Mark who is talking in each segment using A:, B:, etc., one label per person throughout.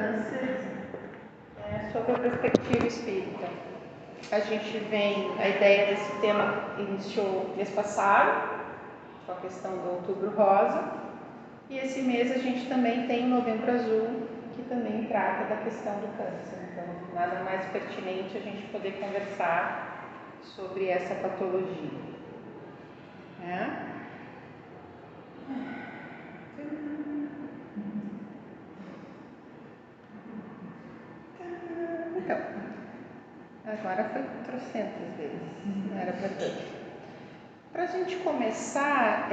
A: câncer sobre a perspectiva espírita. A ideia desse tema iniciou mês passado, com a questão do Outubro Rosa, e esse mês a gente também tem o Novembro Azul, que também trata da questão do câncer. Então, nada mais pertinente a gente poder conversar sobre essa patologia. Então, agora foi 300 vezes, não era para tanto. Para a gente começar,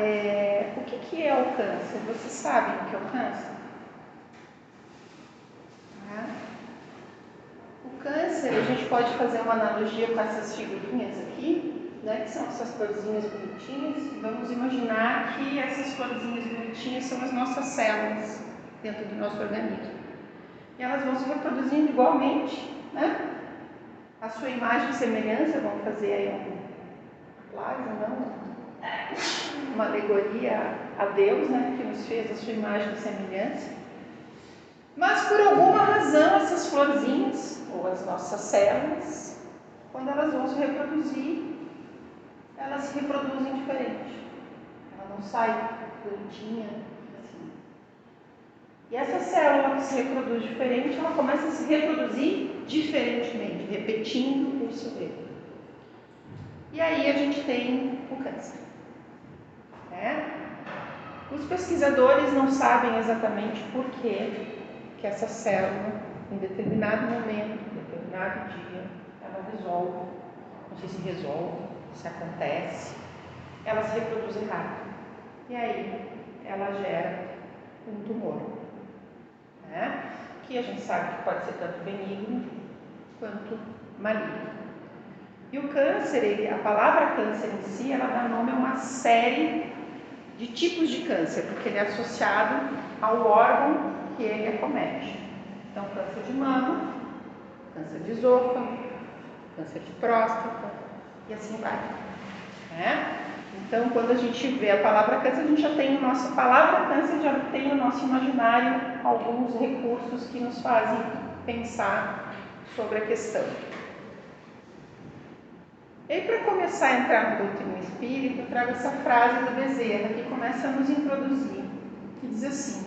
A: o que é o câncer? Vocês sabem o que é o câncer? O câncer, a gente pode fazer uma analogia com essas figurinhas aqui, que são essas florzinhas bonitinhas. Vamos imaginar que essas florzinhas bonitinhas são as nossas células dentro do nosso organismo. E elas vão se reproduzindo igualmente, a sua imagem e semelhança. Vamos fazer aí plágio, uma alegoria a Deus, que nos fez a sua imagem e semelhança. Mas por alguma razão essas florzinhas, ou as nossas células, quando elas vão se reproduzir, elas se reproduzem diferente. Ela não sai bonitinha assim. E essa célula que se reproduz diferente, ela começa a se reproduzir diferentemente, repetindo o seu erro. E aí a gente tem o câncer. Os pesquisadores não sabem exatamente por que essa célula, em determinado momento, em determinado dia, ela resolve, não sei se resolve, se acontece, ela se reproduz errado. E aí ela gera um tumor, que a gente sabe que pode ser tanto benigno quanto maligno. E o câncer, a palavra câncer em si, ela dá nome a uma série de tipos de câncer, porque ele é associado ao órgão que ele acomete. Então, câncer de mama, câncer de esôfago, câncer de próstata, e assim vai. Então, quando a gente vê a palavra câncer, a gente já tem no nosso imaginário alguns recursos que nos fazem pensar sobre a questão. E aí, para começar a entrar no doutrina espírita, eu trago essa frase do Bezerra, que começa a nos introduzir, que diz assim: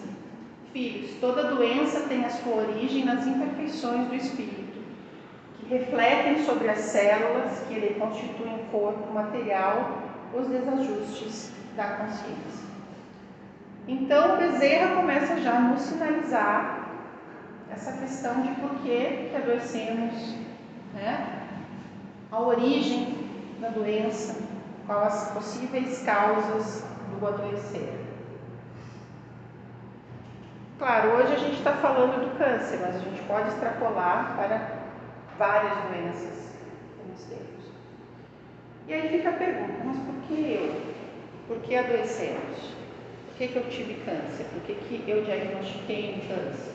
A: filhos, toda doença tem a sua origem nas imperfeições do espírito, que refletem sobre as células que lhe constituem o corpo material os desajustes da consciência. Então, Bezerra começa já a nos sinalizar essa questão de por que adoecemos, a origem da doença, quais as possíveis causas do adoecer. Claro, hoje a gente está falando do câncer, mas a gente pode extrapolar para várias doenças que nós temos. E aí fica a pergunta, mas por que eu? Por que adoecemos? Por que eu tive câncer? Por que eu diagnostiquei um câncer?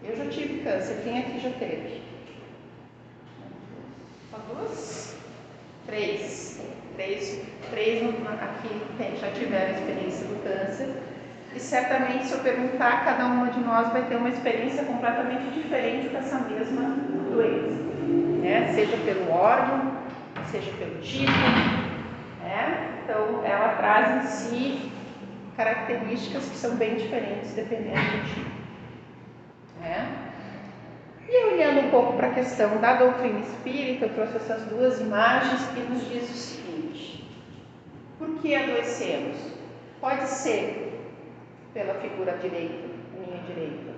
A: Eu já tive câncer, quem aqui já teve? Só duas? Três aqui já tiveram a experiência do câncer. E certamente, se eu perguntar, cada uma de nós vai ter uma experiência completamente diferente com essa mesma doença, seja pelo órgão, seja pelo tipo, Então, ela traz em si características que são bem diferentes dependendo do tipo, E olhando um pouco para a questão da doutrina espírita, eu trouxe essas duas imagens que nos diz o seguinte: por que adoecemos? Pode ser pela figura direita, minha direita,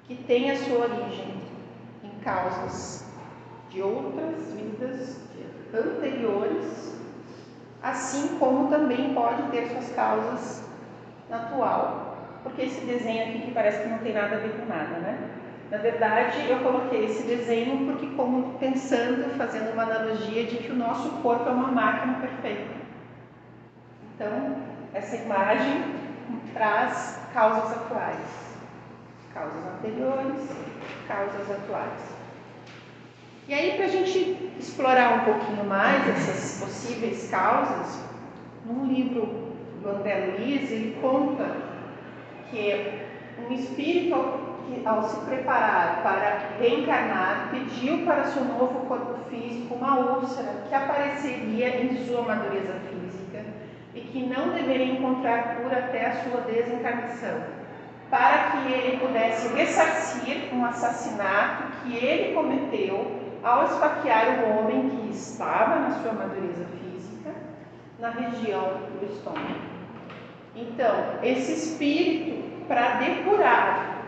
A: que tem a sua origem em causas de outras vidas anteriores, assim como também pode ter suas causas na atual, porque esse desenho aqui que parece que não tem nada a ver com nada, Na verdade, eu coloquei esse desenho porque fazendo uma analogia de que o nosso corpo é uma máquina perfeita. Então, essa imagem traz causas atuais, causas anteriores, causas atuais. E aí, para a gente explorar um pouquinho mais essas possíveis causas, num livro do André Luiz, ele conta que um espírito que, ao se preparar para reencarnar, pediu para seu novo corpo físico uma úlcera que apareceria em sua madureza física e que não deveria encontrar cura até a sua desencarnação, para que ele pudesse ressarcir um assassinato que ele cometeu ao esfaquear um homem que estava na sua madureza física, na região do estômago. Então, esse espírito, para depurar,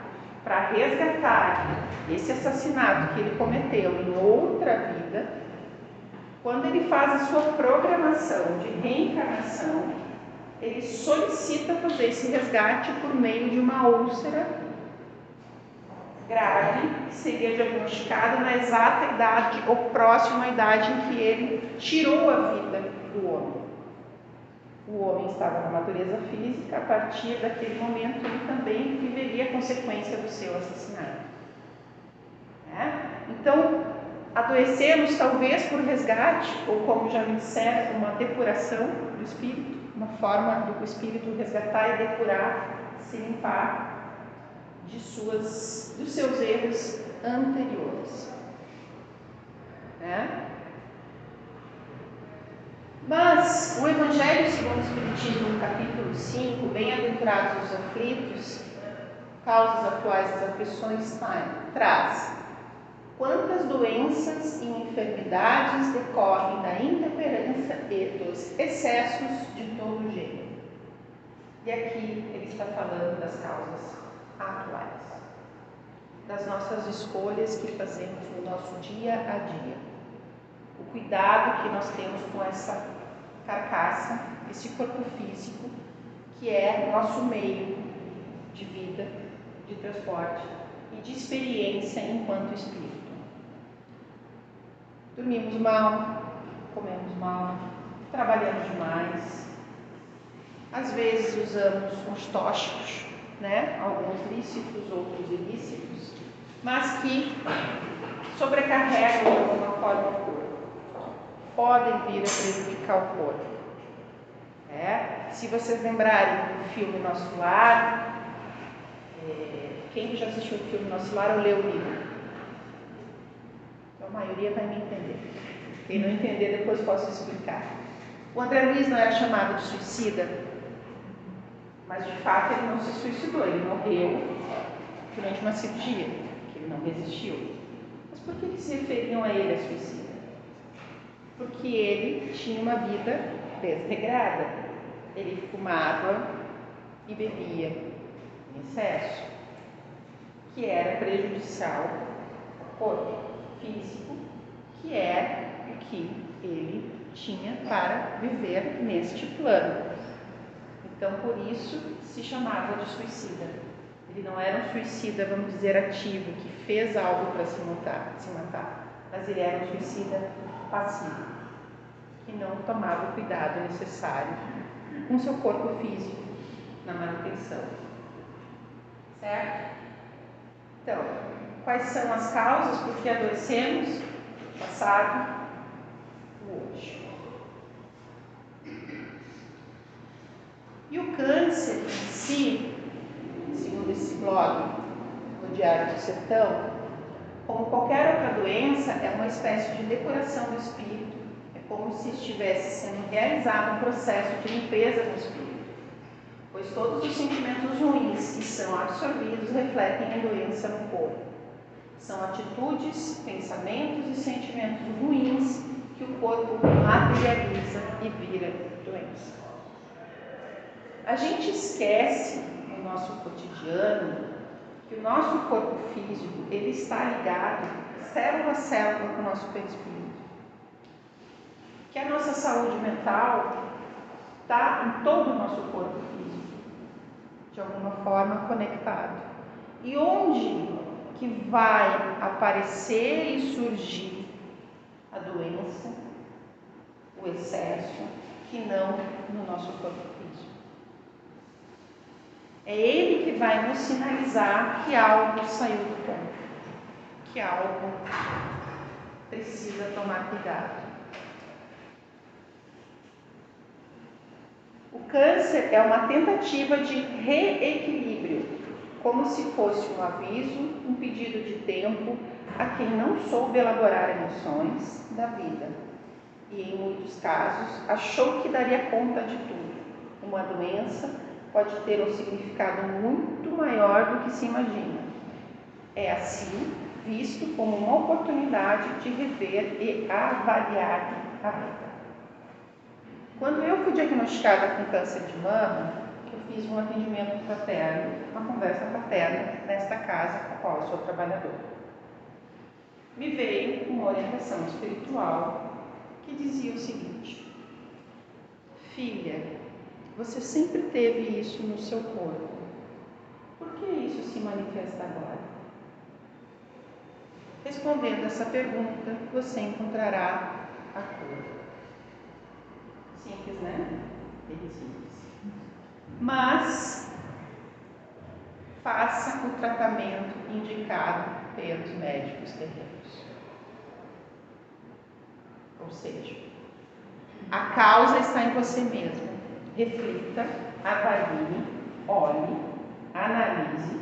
A: para resgatar esse assassinato que ele cometeu em outra vida, quando ele faz a sua programação de reencarnação, ele solicita fazer esse resgate por meio de uma úlcera grave, que seria diagnosticada na exata idade ou próxima à idade em que ele tirou a vida do homem. O homem estava na natureza física, a partir daquele momento ele também viveria a consequência do seu assassinato. Então, adoecemos talvez por resgate, ou como já me disseram, uma depuração do espírito, uma forma do espírito resgatar e depurar, se limpar dos seus erros anteriores. Mas o Evangelho segundo o Espiritismo, no capítulo 5, Bem-aventurados os aflitos, causas atuais das aflições, traz: quantas doenças e enfermidades decorrem da intemperança e dos excessos de todo gênero. E aqui ele está falando das causas atuais, das nossas escolhas que fazemos no nosso dia a dia, o cuidado que nós temos com essa carcaça, esse corpo físico, que é nosso meio de vida, de transporte e de experiência enquanto espírito. Dormimos mal, comemos mal, trabalhamos demais, às vezes usamos uns tóxicos, alguns lícitos, outros ilícitos, mas que sobrecarregam de alguma forma o corpo, podem vir a prejudicar o corpo. Se vocês lembrarem do filme Nosso Lar, quem já assistiu o filme Nosso Lar ou leu o livro? Então, a maioria vai me entender. Quem não entender, depois posso explicar. O André Luiz não era chamado de suicida, mas de fato ele não se suicidou, ele morreu durante uma cirurgia, que ele não resistiu. Mas por que se referiam a ele, a suicida? Porque ele tinha uma vida desregrada. Ele fumava e bebia em excesso, que era prejudicial ao corpo físico, que é o que ele tinha para viver neste plano. Então, por isso, se chamava de suicida. Ele não era um suicida, vamos dizer, ativo, que fez algo para se matar, mas ele era um suicida passivo, que não tomava o cuidado necessário com seu corpo físico na manutenção. Certo? Então, quais são as causas por que adoecemos? O passado, o hoje. E o câncer em si, segundo esse blog do Diário do Sertão, como qualquer outra doença, é uma espécie de depuração do espírito. É como se estivesse sendo realizado um processo de limpeza no espírito, pois todos os sentimentos ruins que são absorvidos refletem a doença no corpo. São atitudes, pensamentos e sentimentos ruins que o corpo materializa e vira doença. A gente esquece no nosso cotidiano que o nosso corpo físico ele está ligado célula a célula com o nosso perispírito. Que a nossa saúde mental está em todo o nosso corpo físico, de alguma forma conectado. E onde que vai aparecer e surgir a doença, o excesso, que não no nosso corpo físico? É ele que vai nos sinalizar que algo saiu do ponto, que algo precisa tomar cuidado. O câncer é uma tentativa de reequilíbrio como se fosse um aviso, um pedido de tempo a quem não soube elaborar emoções da vida e, em muitos casos, achou que daria conta de tudo. Uma doença pode ter um significado muito maior do que se imagina. É assim visto como uma oportunidade de rever e avaliar a vida. Quando eu fui diagnosticada com câncer de mama, eu fiz um atendimento fraterno, uma conversa fraterna nesta casa com a qual eu sou trabalhadora. Me veio uma orientação espiritual que dizia o seguinte: filha, você sempre teve isso no seu corpo. Por que isso se manifesta agora? Respondendo essa pergunta, você encontrará a cura. Simples, né? Bem simples. Mas faça o tratamento indicado pelos médicos terrenos. Ou seja, a causa está em você mesmo. Reflita, avalie, olhe, analise,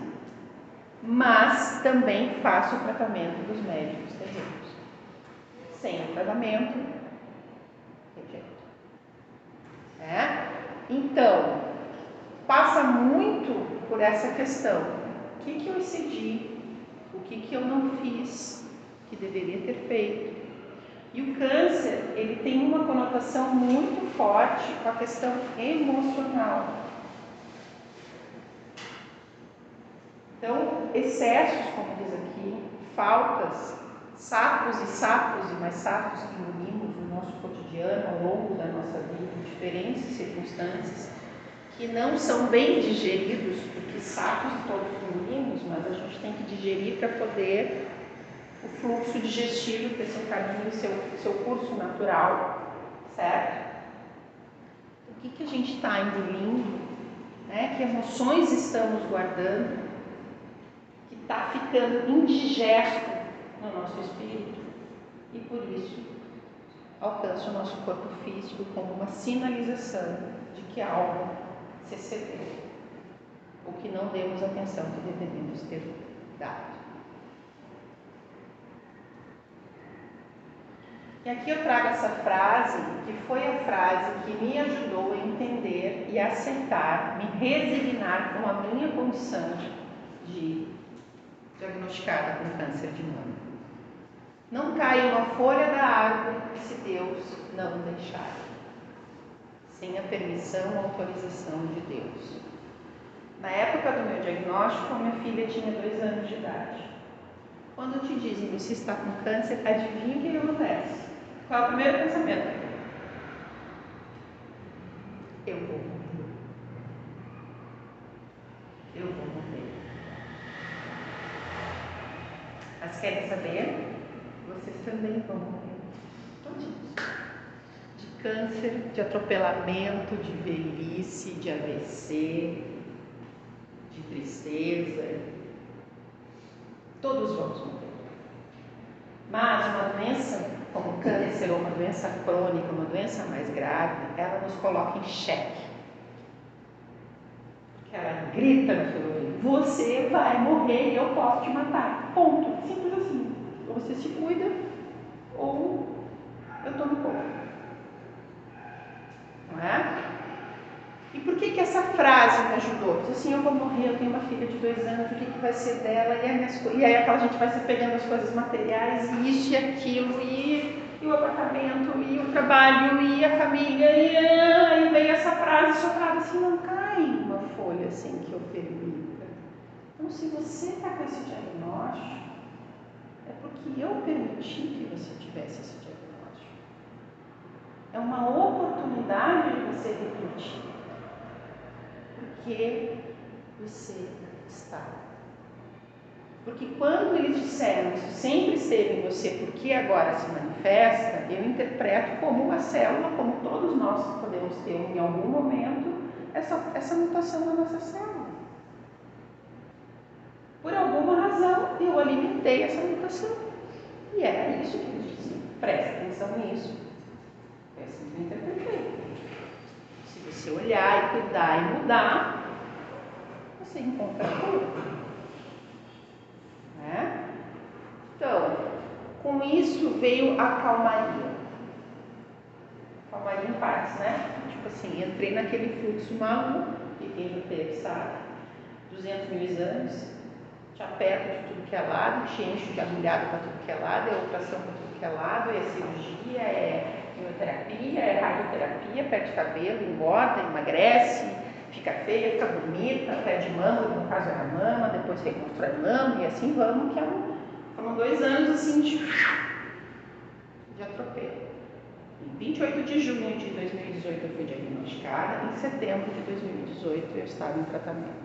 A: mas também faça o tratamento dos médicos terrenos. Sem o tratamento, rejeito. Então, passa muito por essa questão. O que eu excedi? O que eu não fiz que deveria ter feito? E o câncer, ele tem uma conotação muito forte com a questão emocional. Então, excessos, como diz aqui, faltas, sapos e mais sapos que engolimos no nosso cotidiano, ao longo da nossa vida, em diferentes circunstâncias, que não são bem digeridos, porque sapos todos engolimos, mas a gente tem que digerir para poder o fluxo digestivo ter seu caminho, seu curso natural, certo? O que a gente está engolindo, né? Que emoções estamos guardando, que está ficando indigesto no nosso espírito e por isso alcança o nosso corpo físico como uma sinalização de que algo se excedeu ou que não demos a atenção que deveríamos ter dado. E aqui eu trago essa frase, que foi a frase que me ajudou a entender e aceitar, me resignar com a minha condição de diagnosticada com câncer de mama. Não cai uma folha da árvore se Deus não deixar, sem a permissão ou autorização de Deus. Na época do meu diagnóstico, minha filha tinha 2 anos de idade. Quando te dizem que você está com câncer, adivinha o que acontece? Qual é o primeiro pensamento? Eu vou morrer. Eu vou morrer. Mas querem saber? Vocês também vão morrer. Todinhos. De câncer, de atropelamento, de velhice, de AVC, de tristeza. Todos vamos morrer. Mas uma doença como câncer ou uma doença crônica, uma doença mais grave, ela nos coloca em xeque. Porque ela grita no seu ouvido: você vai morrer e eu posso te matar. Ponto. Simples assim. Ou você se cuida, ou eu estou no corpo. Não é? E por que essa frase me ajudou? Porque assim, eu vou morrer, eu tenho uma filha de 2 anos, o que vai ser dela? E aí aquela gente vai se pegando as coisas materiais, e isso e aquilo, e o apartamento, e o trabalho, e a família, e veio essa frase soprada assim, não cai uma folha assim que eu permita. Então, se você está com esse diagnóstico, é porque eu permiti que você tivesse esse diagnóstico. É uma oportunidade de você refletir. Porque você está. Porque quando eles disseram isso sempre esteve em você, porque agora se manifesta, eu interpreto como uma célula, como todos nós podemos ter em algum momento, essa mutação na nossa célula. Por alguma razão, eu alimentei essa mutação. E era isso que eles diziam. Presta atenção nisso. Eu sempre interpretei. Se você olhar e cuidar e mudar, você encontra cura. Né? Então, com isso veio a calmaria. Calmaria em paz, né? Tipo assim, entrei naquele fluxo maluco que quem já teve, sabe? 200 mil exames, te aperta de tudo que é lado, te enche de agulhado para tudo que é lado, é operação para tudo que é lado, é cirurgia, é quimioterapia, é radioterapia, perde cabelo, engorda, emagrece, fica feia, fica bonita, perde mama, no caso era mama, depois reconstrói mama e assim vamos, que foram 2 anos assim de atropelo. Em 28 de junho de 2018 eu fui diagnosticada, em setembro de 2018 eu estava em tratamento.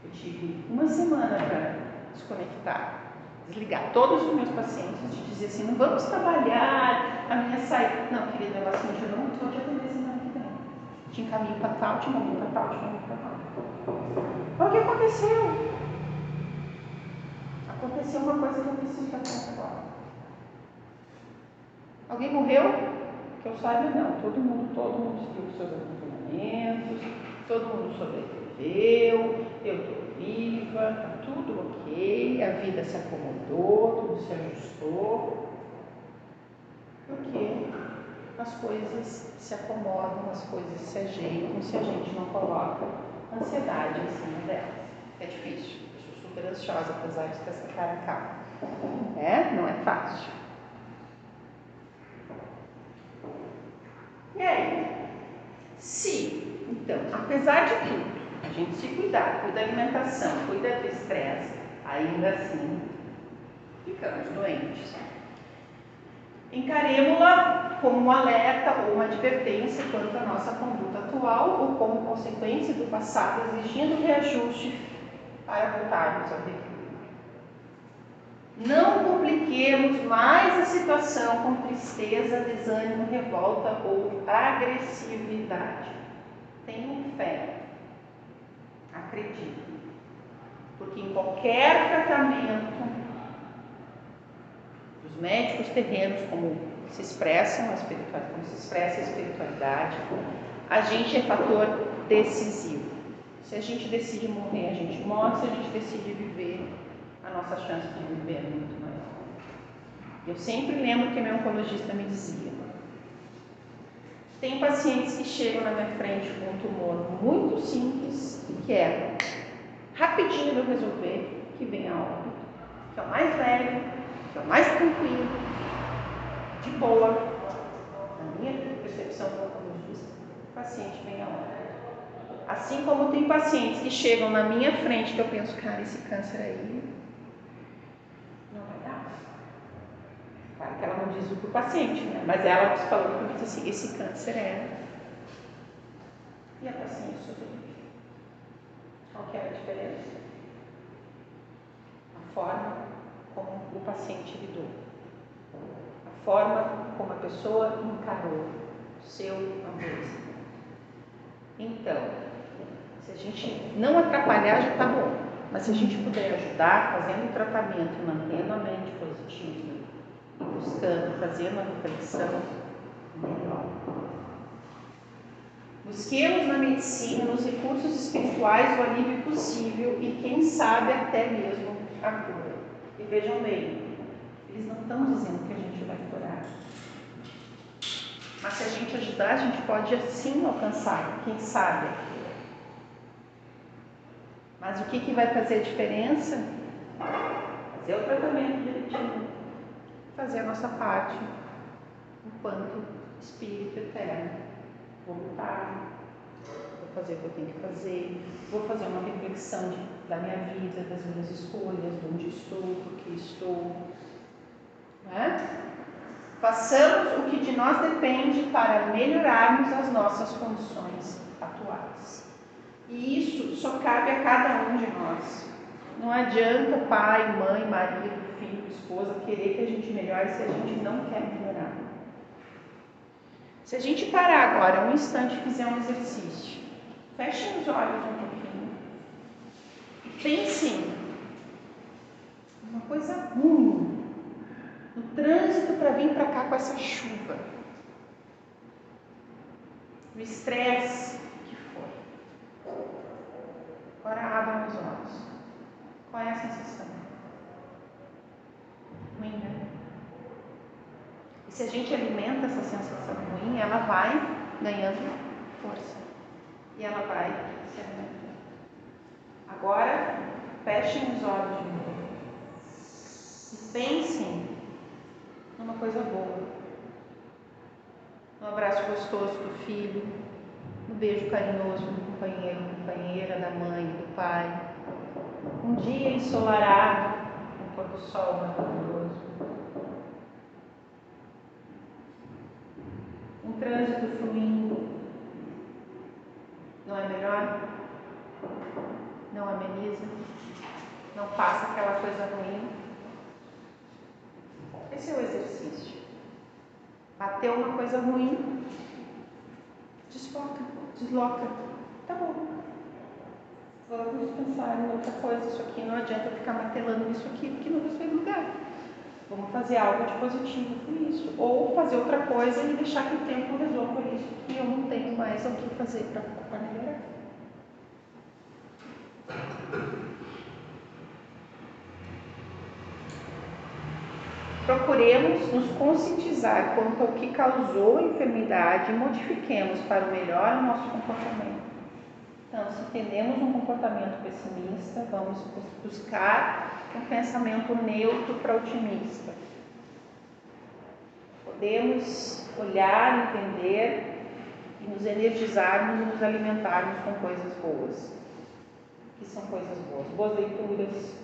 A: Eu tive 1 semana para desconectar, desligar todos os meus pacientes, de dizer assim, não vamos trabalhar, a minha saída. Não, querida, ela assim, eu não vou te atender semana que vem. Te encaminho para tal, te encaminho para tal, te encaminho para tal. O que aconteceu? Aconteceu uma coisa que eu preciso fazer agora. Alguém morreu? Que eu saiba, não. Todo mundo seguiu os seus acompanhamentos, todo mundo sobreviveu, eu estou viva, está tudo ok, a vida se acomodou, tudo se ajustou. Porque as coisas se acomodam, as coisas se ajeitam se a gente não coloca ansiedade em cima delas. É difícil, eu sou super ansiosa, apesar de ter essa cara calma. Não é fácil. E aí, se, então, apesar de tudo, a gente se cuidar, cuida da alimentação, cuida do estresse, ainda assim, ficamos doentes. Encaremos-la como um alerta ou uma advertência quanto à nossa conduta atual ou como consequência do passado exigindo reajuste para voltarmos ao equilíbrio. Não compliquemos mais a situação com tristeza, desânimo, revolta ou agressividade. Tenham fé. Acredito. Porque em qualquer tratamento, os médicos terrenos, como se expressa a espiritualidade, a gente é fator decisivo. Se a gente decide morrer, a gente morre. Se a gente decide viver, a nossa chance de viver é muito maior. Eu sempre lembro que meu oncologista me dizia: tem pacientes que chegam na minha frente com um tumor muito simples, que é rapidinho de eu resolver, que vem a óbito, que é o mais leve, que é o mais tranquilo, de boa, na minha percepção como oncologista, o paciente vem a óbito. Assim como tem pacientes que chegam na minha frente que eu penso, cara, esse câncer aí não vai dar. Claro que ela não diz isso para o paciente, né? Mas ela falou para mim assim, esse câncer é. E a paciente sobrevive. Qual que é a diferença? A forma como o paciente lidou. A forma como a pessoa encarou o seu aborrecimento. Então, se a gente não atrapalhar, já está bom. Mas se a gente puder ajudar, fazendo o tratamento e mantendo a mente positiva, e buscando, fazendo a reflexão, melhor. Busquemos na medicina, nos recursos espirituais, o alívio possível e, quem sabe, até mesmo a cura. E vejam bem, eles não estão dizendo que a gente vai curar. Mas se a gente ajudar, a gente pode assim alcançar, quem sabe, a cura. Mas o que vai fazer a diferença? Fazer o tratamento direitinho, fazer a nossa parte enquanto espírito eterno, voluntário. Vou fazer o que eu tenho que fazer, vou fazer uma reflexão da minha vida, das minhas escolhas, de onde estou, por que estou. Façamos o que de nós depende para melhorarmos as nossas condições atuais. E isso só cabe a cada um de nós. Não adianta pai, mãe, marido, filho, esposa querer que a gente melhore se a gente não quer melhorar. Se a gente parar agora um instante e fizer um exercício, fechem os olhos um pouquinho e pensem uma coisa ruim no trânsito para vir para cá com essa chuva, o estresse que foi. Agora abram os olhos. Qual é a sensação? Ruim, né? E se a gente alimenta essa sensação ruim, ela vai ganhando força. E ela vai se alimentando. Agora, fechem os olhos de novo. E pensem numa coisa boa. No abraço gostoso do filho, no beijo carinhoso do companheiro, companheira, da mãe, do pai. Um dia ensolarado, um pôr do sol maravilhoso. Um trânsito fluindo. Não é melhor? Não ameniza? Não passa aquela coisa ruim? Esse é o exercício. Bateu uma coisa ruim, desloca. Tá bom. Vamos pensar em outra coisa. Isso aqui não adianta ficar martelando nisso aqui, porque não vai sair do lugar. Vamos fazer algo de positivo com isso. Ou fazer outra coisa e deixar que o tempo resolva isso, que eu não tenho mais o que fazer para melhorar. Procuremos nos conscientizar quanto ao que causou a enfermidade e modifiquemos para o melhor o nosso comportamento. Então, se entendemos um comportamento pessimista, vamos buscar um pensamento neutro para otimista. Podemos olhar, entender e nos energizarmos e nos alimentarmos com coisas boas. O que são coisas boas? Boas leituras.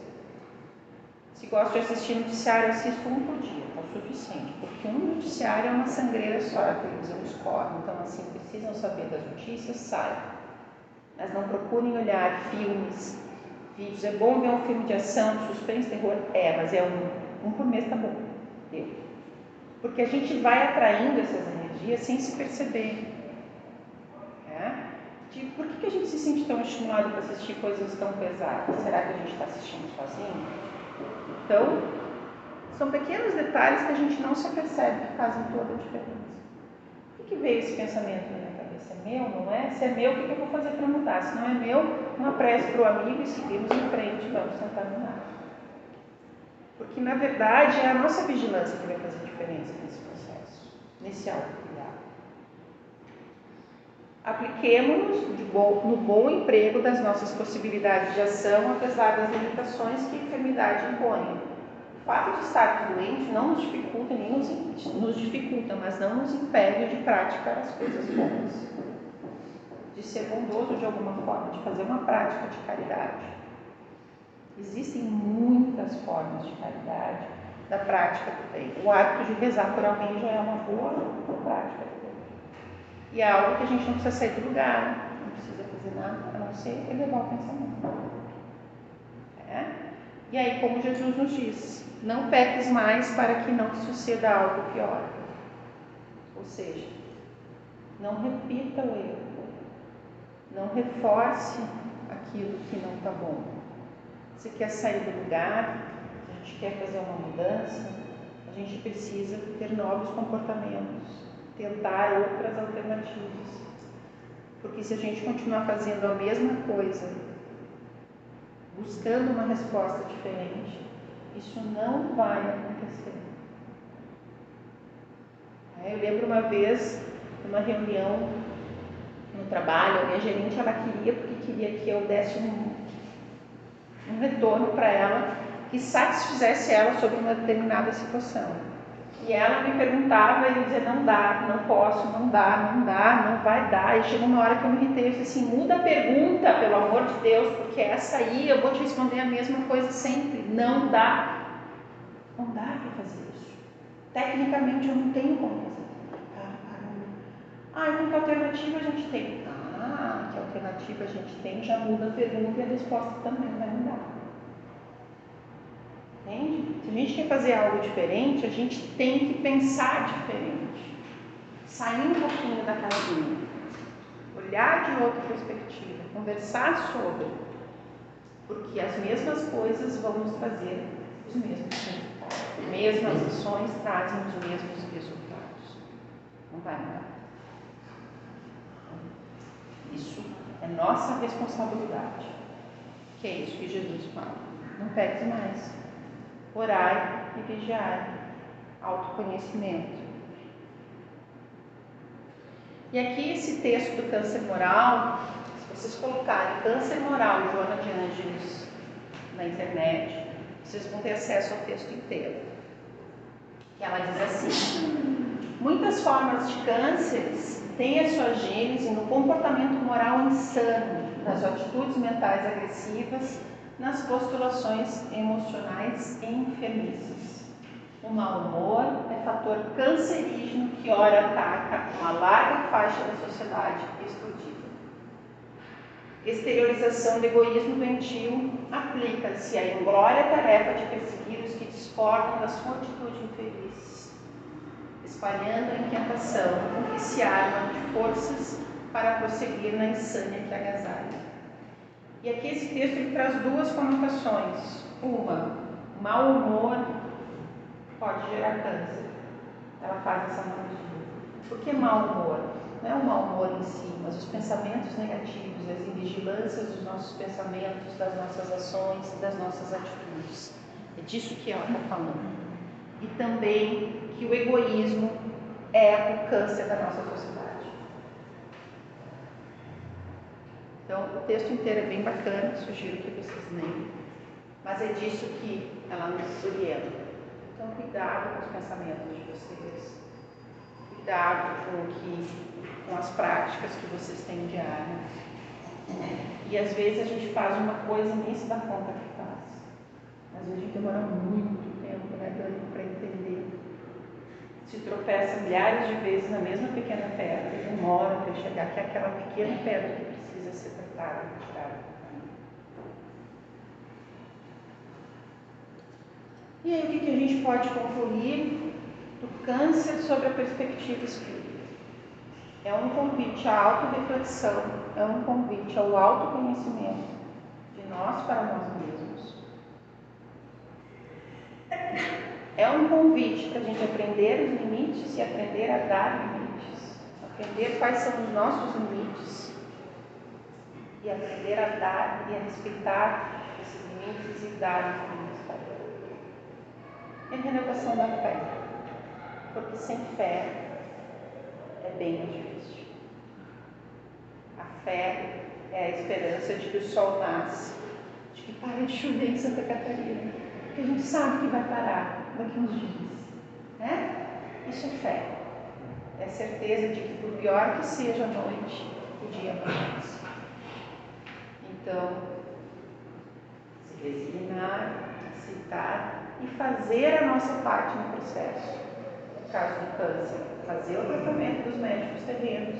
A: Se gosto de assistir noticiário, assisto um por dia, é o suficiente, porque um noticiário é uma sangreira só, a televisão escorre, então assim, precisam saber das notícias, saiam. Mas não procurem olhar filmes, vídeos. É bom ver um filme de ação, suspense, terror? Mas é um por mês tá bom, deu. Porque a gente vai atraindo essas energias sem se perceber. Por que a gente se sente tão estimulado para assistir coisas tão pesadas? Será que a gente está assistindo sozinho? Então, são pequenos detalhes que a gente não se percebe que fazem toda a diferença. Por que veio esse pensamento na minha cabeça? É meu, não é? Se é meu, o que eu vou fazer para mudar? Se não é meu, uma prece para o amigo e seguimos em frente e vamos tentar mudar. Porque, na verdade, é a nossa vigilância que vai fazer diferença nesse processo, nesse autocuidado. Apliquemo-nos no bom emprego das nossas possibilidades de ação, apesar das limitações que a enfermidade impõe. O fato de estar doente não nos dificulta, nem nos dificulta, mas não nos impede de praticar as coisas boas, de ser bondoso de alguma forma, de fazer uma prática de caridade. Existem muitas formas de caridade, da prática do bem. O hábito de rezar por alguém já é uma boa prática do bem. E é algo que a gente não precisa sair do lugar, não precisa fazer nada, a não ser elevar o pensamento. E aí, como Jesus nos diz, não peques mais para que não te suceda algo pior. Ou seja, não repita o erro, não reforce aquilo que não está bom. Você quer sair do lugar, a gente quer fazer uma mudança, a gente precisa ter novos comportamentos, tentar outras alternativas. Porque se a gente continuar fazendo a mesma coisa, buscando uma resposta diferente, isso não vai acontecer. Eu lembro uma vez, numa reunião no trabalho, a minha gerente, ela queria que eu desse um retorno para ela que satisfizesse ela sobre uma determinada situação. E ela me perguntava e eu dizia, não dá, não posso, não dá, não vai dar. E chegou uma hora que eu me irritei, eu disse assim, muda a pergunta, pelo amor de Deus, porque essa aí eu vou te responder a mesma coisa sempre. Não dá. Não dá para fazer isso. Tecnicamente eu não tenho como fazer. Então que alternativa a gente tem? Que alternativa a gente tem, já muda a pergunta e a resposta também vai mudar. Entende? Se a gente quer fazer algo diferente, a gente tem que pensar diferente. Sair um pouquinho da casinha. Olhar de outra perspectiva. Conversar sobre. Porque as mesmas coisas vão nos trazer os mesmos resultados. As mesmas ações trazem os mesmos resultados. Não vai mudar. Isso é nossa responsabilidade. Que é isso que Jesus fala. Não peques mais. Orai e vigiai. Autoconhecimento. E aqui esse texto do câncer moral, se vocês colocarem câncer moral e Joana de Ângeles na internet, vocês vão ter acesso ao texto inteiro. E ela diz assim: muitas formas de cânceres têm a sua gênese no comportamento moral insano, nas atitudes mentais agressivas, nas postulações emocionais enfermiças. O mau humor é fator cancerígeno que ora ataca uma larga faixa da sociedade explodida. Exteriorização do egoísmo doentio aplica-se à inglória tarefa de perseguir os que discordam da sua atitude infeliz, espalhando a inquietação com que se arma de forças para prosseguir na insânia que agasalha. E aqui esse texto ele traz duas conotações. Uma, mau humor pode gerar câncer. Ela faz essa analogia. Por que mau humor? Não é o mau humor em si, mas os pensamentos negativos, as invigilâncias dos nossos pensamentos, das nossas ações, das nossas atitudes. É disso que ela está falando. E também que o egoísmo é o câncer da nossa sociedade. Então, o texto inteiro é bem bacana, sugiro que vocês leiam. Mas é disso que ela nos orienta. Então, cuidado com os pensamentos de vocês. Cuidado com as práticas que vocês têm diário. E às vezes a gente faz uma coisa e nem se dá conta que faz. Às vezes a gente demora muito tempo, dando para entender. Se tropeça milhares de vezes na mesma pequena pedra e demora para chegar, que é aquela pequena pedra que precisa ser tratada e tirada. E aí, o que a gente pode concluir do câncer sobre a perspectiva espírita? É um convite à autorreflexão, é um convite ao autoconhecimento de nós para nós mesmos. É um convite para a gente aprender os limites e aprender a dar limites. Aprender quais são os nossos limites e aprender a dar e a respeitar esses limites e dar os limites para ele. É a renovação da fé, porque sem fé é bem mais difícil. A fé é a esperança de que o sol nasce, de que para de chover em Santa Catarina, que a gente sabe que vai parar daqui uns dias, né? Isso é fé. É a certeza de que, por pior que seja a noite, o dia amanhece. Então, se resignar, aceitar e fazer a nossa parte no processo. No caso do câncer, fazer o tratamento dos médicos terrenos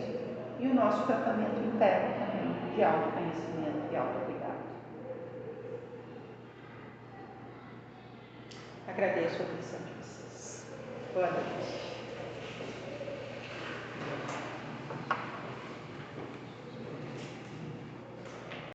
A: e o nosso tratamento interno também, de autoconhecimento e autocuidado. Agradeço a atenção de vocês. Boa noite.